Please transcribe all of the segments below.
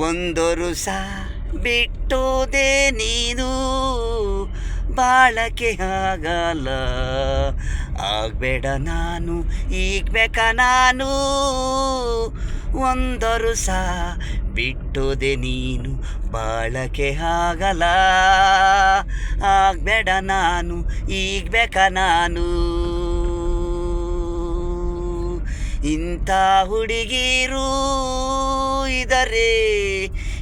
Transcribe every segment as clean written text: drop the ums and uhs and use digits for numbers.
ಒಂದೊರುಸ ಬಿಟ್ಟೋದೆ ನೀನು ಬಾಳಕೆ ಆಗಲ್ಲ. ಆಗ್ಬೇಡ ನಾನು ಈಗ ಬೇಕ ನಾನು. ಒಂದೊರುಸ ಬಿಟ್ಟೋದೆ ನೀನು ಬಾಳಕೆ ಆಗಲ್ಲ. ಆಗ್ಬೇಡ ನಾನು ಈಗ ಬೇಕ ನಾನು. ಇಂಥ ಹುಡುಗೀರು ಇದರೆ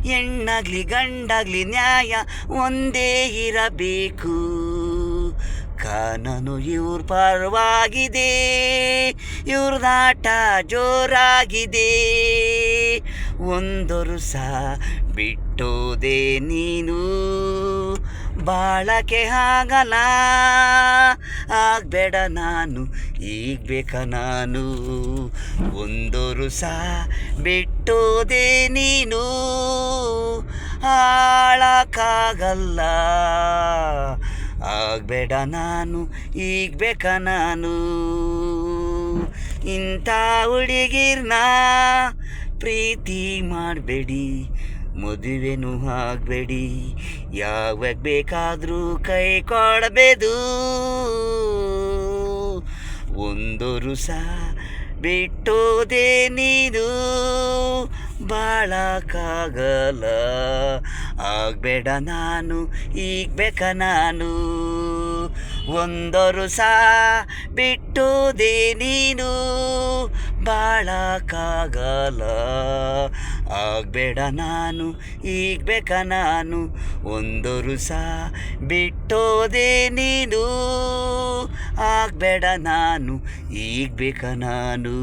ಹೆಣ್ಣಾಗ್ಲಿ ಗಂಡಾಗ್ಲಿ ನ್ಯಾಯ ಒಂದೇ ಇರಬೇಕು. ಕಾನೂನು ಇವ್ರ ಪರವಾಗಿದೆ, ಇವ್ರದಾಟ ಜೋರಾಗಿದೆ. ಒಂದೊರುಸ ಬಿಟ್ಟೋದೆ ನೀನು ಬಾಳಕೆ ಆಗಲ್ಲ. ಆಗ್ಬೇಡ ನಾನು ಈಗ ಬೇಕ ನಾನು. ಒಂದೊರುಸ ಬಿಟ್ಟೋದೆ ನೀನು ಹಾಳಕ್ಕಾಗಲ್ಲ. ಆಗ್ಬೇಡ ನಾನು ಈಗ ಬೇಕ ನಾನು. ಇಂಥ ಹುಡುಗಿರ್ನ ಪ್ರೀತಿ ಮಾಡಬೇಡಿ, ಮದುವೆನೂ ಆಗಬೇಡಿ. ಯಾವಾಗ ಬೇಕಾದರೂ ಕೈ ಕೊಡಬೇಕು. ಒಂದೊರುಸ ಬಿಟ್ಟೋದೆ ನೀನು ಬಾಳಕ್ಕಾಗಲ್ಲ. ಆಗ್ಬೇಡ ನಾನು ಈಗ ಬೇಕ ನಾನು. ಒಂದೊರುಸ ಬಿಟ್ಟೋದೆ ನೀನು ಬಾಳಕ್ಕಾಗಲ್ಲ. ಆಗ್ಬೇಡ ನಾನು ಈಗ ಬೇಕ ನಾನು. ಒಂದೊರುಸ ಬಿಟ್ಟೋದೆ ನೀನು ಆಗ್ಬೇಡ ನಾನು ಈಗ ಬೇಕ ನಾನು.